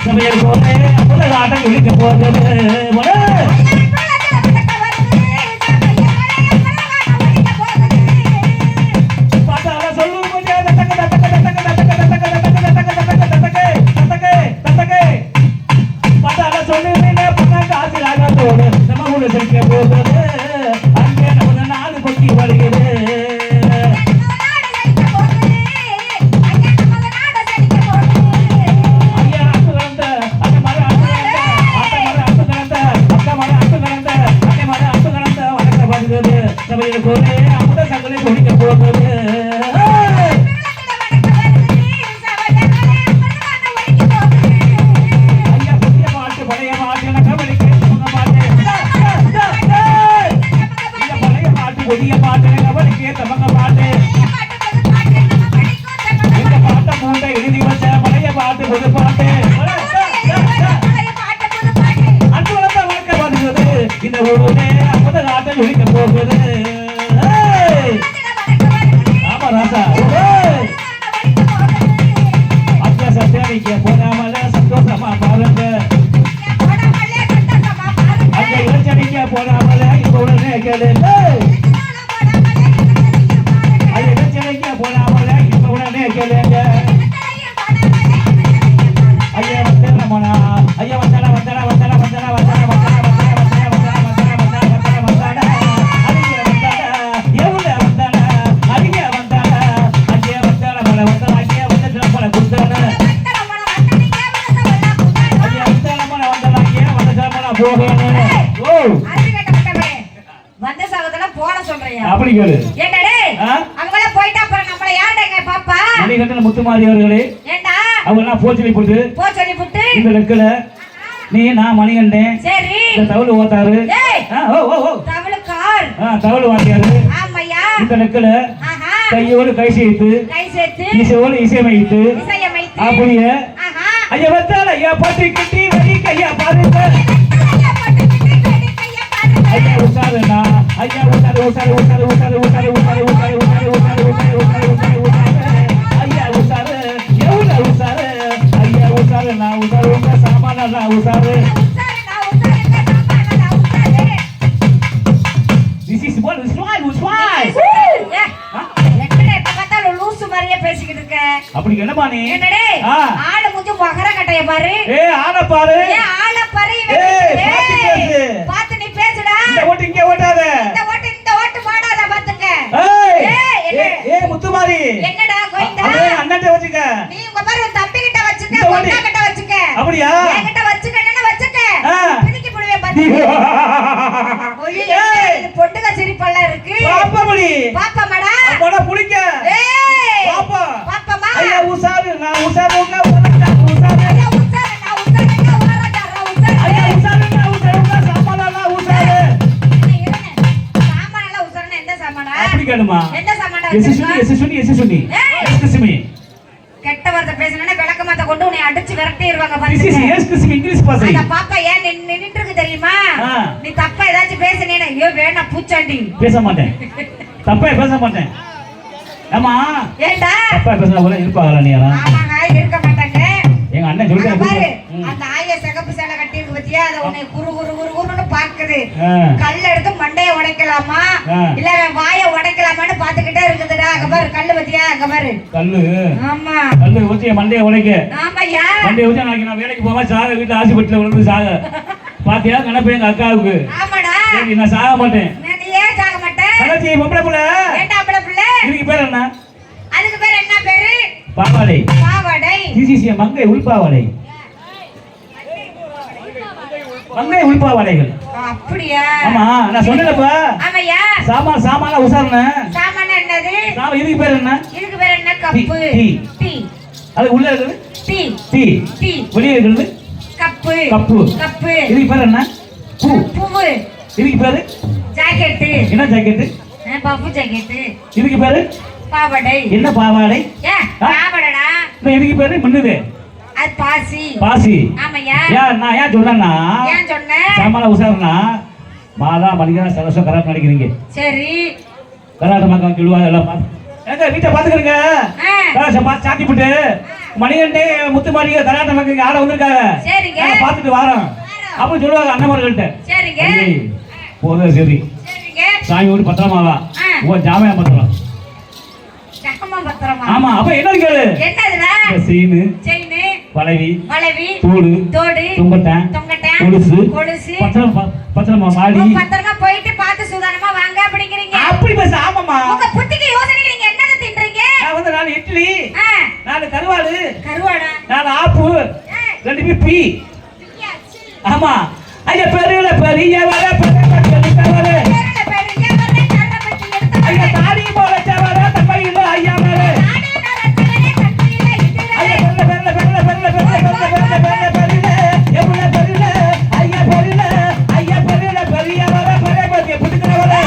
சமையல் போது முதல் ஆட்டம் இழுக்க போகிறது முத்துமாரி அவர்களே அவங்க போச்சலி போட்டு இந்த லெக்கல நீ நான் மணிகண்டேன் இந்த தவளு ஓத்தாரு தவளு வாத்தியாரு இந்த லெக்கல கையோடு கை சேர்த்து இசையோடு இசையமைத்து அப்படியே ஐயா வந்தால ஐயா பாட்டு கட்டி வரி கையா பாருங்க ஐயா உசாருண்ணா ஐயா உசாரு உசாரு உசாரு உசாரு உசாரு உசாரு உசாரு உசாரு உசாரு உசாரு உசாரு உசாரு உசாரு ஐயா உசாரு எவ்வளோ உசாரு ஐயா உசாரு நான் உசாரு உங்க சாமான நான் உசாரு This is what is why was why என்னடே பக்கத்தால லூசு மாதிரியே பேசிக்கிட்டு இருக்க அப்படி என்னமா நீ என்னடே ஆளு மூஞ்சி மகர கட்டைய பாரு ஆள பாரு ஆள பாரு பாத்து நீ பேசுடா இந்த ஓட்டு இங்க ஓட்டாத இந்த ஓட்டு போடாத பாத்துங்க முத்துமாரி என்னடா கோயிந்தா அண்ணன்ட்ட வச்சுக்க நீ உங்க பாரு தம்பி கிட்ட வச்சுக்க ஒண்ணா கிட்ட வச்சுக்க அப்படியா என்கிட்ட வச்சுக்க என்ன வச்சுக்க பிடிக்கி புடுவே பாத்துங்க ஓய்யே இது பொட்டுக சிரிப்பெல்லாம் இருக்கு பாப்பா மடா போடா புடிக்க பாப்பா பாப்பாமா ஐயா உசாரு நான் உசாரு உங்க உசாரு ஐயா உசாரு நான் உசாரு ஓரடா உசாரு ஐயா உசாரு நான் உசாரு உங்க சாமானல உசாரு சாமானல உசாருன்னா எந்த சாமானா அப்படி கேளுமா எந்த சாமானா எசுசுனி எஸ்குஸ்மி கெட்ட வார்த்தை பேசணும்னா விளக்கமாத்த கொண்டு உன்னை அடிச்சு விரட்டிடுவாங்க பாருங்க எஸ்குஸ்மி இங்கிலீஷ் பாஸ் அந்த பாப்பா ஏன் நின்னுட்டு இருக்கு தெரியுமா நீ தப்பா ஏதாச்சும் பேசனேனா ஐயோ வேணா பூச்சாண்டி பேச மாட்டேன் தப்பா பேச மாட்டேன் ஆமா ஏண்டா தப்பா பேசனா போல இருப்பாங்களா நீ ஆமாங்க இருக்க மாட்டாங்க எங்க அண்ணன் சொல்லிட்டாரு பாரு அந்த ஆய சிகப்பு சேலை கட்டி இருக்கு பத்தியா அத உன்னை குரு குரு குரு குருன்னு பாக்குது கல்ல எடுத்து மண்டைய உடைக்கலாமா இல்ல வாயை உடைக்கலாமான்னு பாத்துக்கிட்டே இருக்குதுடா அங்க பாரு கல்லு பத்தியா அங்க பாரு கல்லு ஆமா கல்லு ஊத்தி மண்டைய உடைக்க ஆமாயா மண்டைய ஊத்தி நான் வேலைக்கு போகாம சாக வீட்டுல ஆஸ்பத்திரியில விழுந்து சாக பாத்தியா நினைப்பேன் எங்க அக்காவுக்கு ஆமாடா நான் சாக மாட்டேன் நீ ஏன் சாக மாட்டேன் கலச்சி பொம்பளை புள்ள ஏண்டா அப்பள புள்ள இதுக்கு பேர் என்ன அதுக்கு பேர் என்ன பேரு பாவாடை பாவாடை சிசிசி மங்கை உள்பாவாடை மங்கை உள்பாவாடைகள் அப்படியா ஆமா நான் சொன்னேன்ப்பா ஆமாயா சாமான உசாரண சாமான என்னது இதுக்கு பேர் என்ன இதுக்கு பேர் என்ன கப்பு டீ அது உள்ள இருக்குது டீ டீ டீ வெளியே இருக்குது கப்பு கப்பு கப்பு இதுக்கு பேர் என்ன பூ பூவு இதுக்கு பேரு ஜாக்கெட் என்ன ஜாக்கெட் பப்பு ஜாக்கெட் இதுக்கு பேரு பாவாடை என்ன பாவாடை பாவாடா இதுக்கு பேரு மின்னுது அது பாசி பாசி ஆமாயா நான் ஏன் சொன்னேன்னா ஏன் சொன்ன சாமான உசாரணா மாதா மணிகா சரஸ்வ கராட்டம் நடிக்கிறீங்க சரி கராட்டம் மக்கள் சொல்லுவாங்க எல்லாம் எங்க வீட்டை பாத்துக்கிறீங்க சாத்தி போட்டு மணிகண்டே முத்துமாரிக கராட்ட மக்களுக்கு ஆட வந்திருக்காங்க. சரிங்க. நாங்க பார்த்துட்டு வரோம் அப்படி சொல்லுவாங்க அண்ணன்மார்கள்ட்ட. சரிங்க. போதும் சரி சரிங்க. சாமி வீடு பத்திரமாவா உன் ஜாமியா பத்திரம். ஜாமான் பத்திரமா? ஆமா. அப்ப என்ன கேளு. என்னதுடா? சீனு செயின், வளைவி தோடு, தொங்கட்டான் கொலுசு பத்திரமா மாடி பத்திரமா போயிட்டு பார்த்து சூதானமா வாங்க அப்படிங்கிறீங்க. அப்படி பேச. ஆமாமா. உங்க புத்திக்கு யோசனைக்கு நீங்க என்னது தின்றீங்க? நான் வந்து 4 இட்லி 4 கருவாடு கருவாடா 4 ஆப்பு 2 பிப்பி. ஆமா. ஐயா பெரிய பெரிய வர பெரிய வர ஐயா தாடி போல சவர தப்பையில ஐயா மேலே ஐயா பெரிய பெரிய பெரிய பெரிய பெரிய பெரிய எவ்வளவு பெரிய ஐயா பெரிய ஐயா பெரிய பெரிய வர பெரிய பெரிய புடிக்கிறவளே.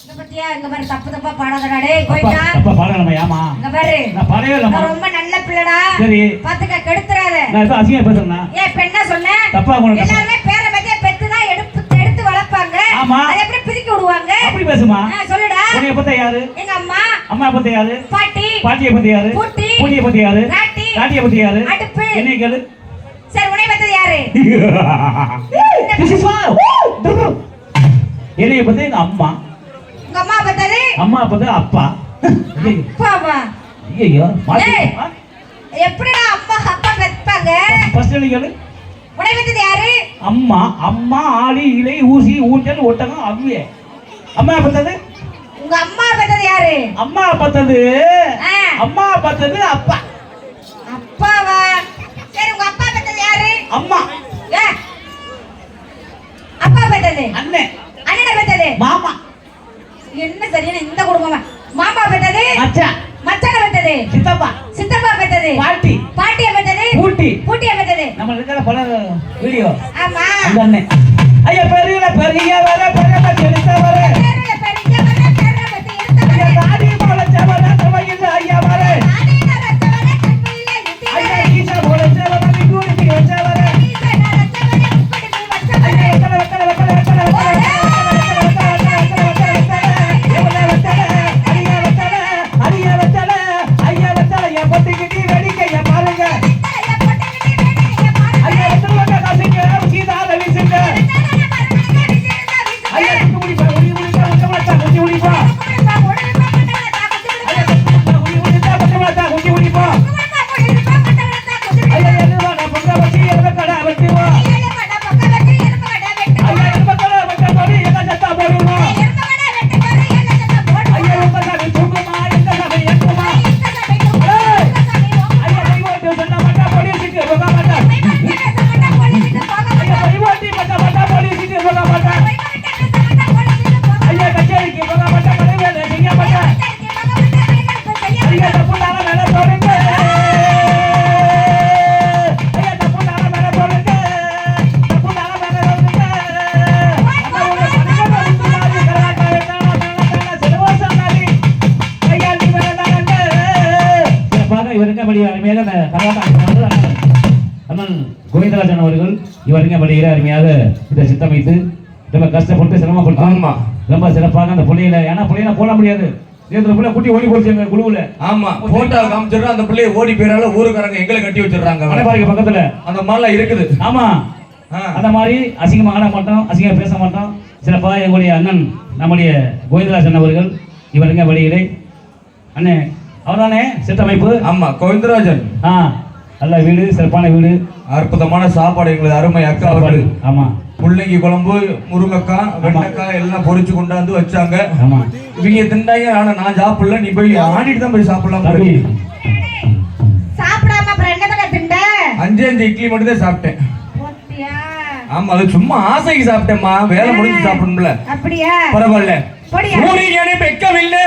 இந்த பத்தியா இங்க பாரு தப்பா பாடாதடா டேய் கோயிட்டா. தப்பா பாடலமா? ஆமா. இங்க பாரு நான் பாடவே இல்லமா. ரொம்ப நல்ல பிள்ளைடா. சரி. பாத்துக்க கெடுத்துறாத. நான் இப்ப அசிங்கமா பேசுறேனா? ஏய் இப்ப என்ன சொன்ன? தப்பா உனக்கு எல்லாரும் பேரை பத்தியா பெத்து தான் எடுத்து வளர்ப்பாங்க. ஆமா. அதை எப்படி பிதிக்கி விடுவாங்க? அப்படி பேசுமா? சொல்லுடா. உன்னை பத்தி யாரு? எங்க அம்மா. அம்மா பத்தி யாரு? பாட்டி. பாட்டியை பத்தி யாரு? பூட்டி. பூட்டியை பத்தி யாரு? ராட்டி. ராட்டியை பத்தி யாரு? அடுப்பு. என்னை கேளு. சரி உன்னை பத்தி யாரு? This is why. என்னை பத்தி எங்க அம்மா. உங்க அம்மா பத்தது? அம்மா பத்தி அப்பா. அப்பாவா? ஐயோ ஏய், எப்படிடா அம்மா அப்பா பெற்பாங்க? ஃபர்ஸ்ட் என்ன கேளு. உன்னை பத்தி யாரு? அம்மா அம்மா ஆளி இலை ஊசி ஊஞ்சல் ஒட்டகம் அவ்வியே. அம்மா பத்தது? உங்க அம்மா பத்தது யாரு? அம்மா பத்தது அம்மா பத்தது அப்பா. அப்பாவா? சரி உங்க அப்பா பத்தது யாரு? அம்மா. ஏ அப்பா பத்தது? அண்ணன். அண்ணனை பத்தது? மாமா. என்ன சரியான இந்த குடும்பமா? மாமா பத்தது? மச்சான். மச்சான பத்தது? சித்தப்பா. சித்தப்பா பத்தது? பாட்டி. பாட்டிய பத்தது? பூட்டி. பூட்டிய பத்தது? நம்ம இருக்கிற பல வீடியோ. ஆமா. அந்த அண்ணன். ஐயா பெரிய பெரிய வர பெரிய எடுத்த வர பெரிய பெரிய வர பெரிய பத்தி எடுத்த வர தாடி போல சவர தவையில் ஐயா வர ஆடின ரச்சவர கண்ணில இத்தி ஐயா ஈசா போல சவர விகுடி வச்சவர ஈசா ரச்சவர முக்குடி வச்சவர ஐயா வெக்கல வெக்கல வெக்கல வெக்கல ஐயா வெக்கல என் பொட்டிக்கிட்டி வெடிக்கைய பாருங்க. ஐயா வெக்கல காசிங்க சீதால வீசுங்க. ஐயா குடி முடிப்பா குடி முடிப்பா ஐயா குடி முடிப்பா ஐயா எதுவா நான் பொங்க வச்சு எதுவ கடை வெட்டுவா. ஐயா எதுவ கடை வெட்ட போடி எங்க சத்தா போடுவா. ஐயா உங்க சாமி தூக்குமா எங்க சாமி எட்டுமா. ஐயா கைவோட்டு சொன்ன மாட்டா போலீஸுக்கு போக மாட்டா. ஐயா கைவோட்டி மாட்டா போலீஸுக்கு போக மாட்டா. ஐயா கச்சேரிக்கு போக மாட்டா கடைவேலை செய்ய மாட்டா. ஐயா தப்புனால மேல போடுங்க. ஐயா தப்புனால மேல போடுங்க. தப்புனால மேல போடுங்க. அம்மா உங்க கணக்கு வந்துடாது கராட்டா வேண்டாம் செலவாசானாடி. ஐயா நீ வேண்டாங்க. சிறப்பாக இவருங்கபடி அருமையாக கராட்டா அண்ணன் கோவிந்தராஜன் அவர்கள் இவருங்கபடியில் அருமையாக இதை சித்தமைத்து ரொம்ப கஷ்டப்பட்டு சிரமப்பட்டு ஆமா ரொம்ப சிறப்பாக அந்த புள்ளையில ஏன்னா புள்ளையில போட முடியாது. புள்ள குட்டி ஓடி போச்சு எங்க குழுவுல. ஆமா போட்டோ காமிச்சிடுறோம். அந்த பிள்ளைய ஓடி போயிடால ஊருக்காரங்க எங்களை கட்டி வச்சிடுறாங்க. மலைப்பாறைக்கு பக்கத்துல அந்த மாதிரிலாம் இருக்குது. ஆமா. அந்த மாதிரி அசிங்கமா ஆட மாட்டோம், அசிங்கமா பேச மாட்டோம். சிறப்பாக எங்களுடைய அண்ணன் நம்முடைய கோவிந்தராஜன் அவர்கள் இவருங்க வழியிலே அண்ணே அவர்தானே சித்தமைப்பு. ஆமா கோவிந்தராஜன். நல்ல வீடு, சிறப்பான வீடு, அற்புதமான சாப்பாடு எங்களது அருமை அக்கா அவர்கள். ஆமா முள்ளங்கி குழம்பு, முருங்கக்காய், வெண்டைக்காய் எல்லாம் பொரிச்சு கொண்டாந்து வச்சாங்க. ஆமா இவங்க திண்டாங்க. ஆனா நான் சாப்பிடல. நீ போய் ஆடிட்டு தான் போய் சாப்பிடலாம். சாப்பிடாம அப்புறம் என்னதான் திண்ட? 5 இட்லி மட்டும் தான் சாப்பிட்டேன். போட்டியா? ஆமா அது சும்மா ஆசைக்கு சாப்பிட்டேம்மா. வேலை முடிஞ்சு சாப்பிடணும்ல. அப்படியா? பரவாயில்ல. போடியா? சூரியனை பெக்கவில்லை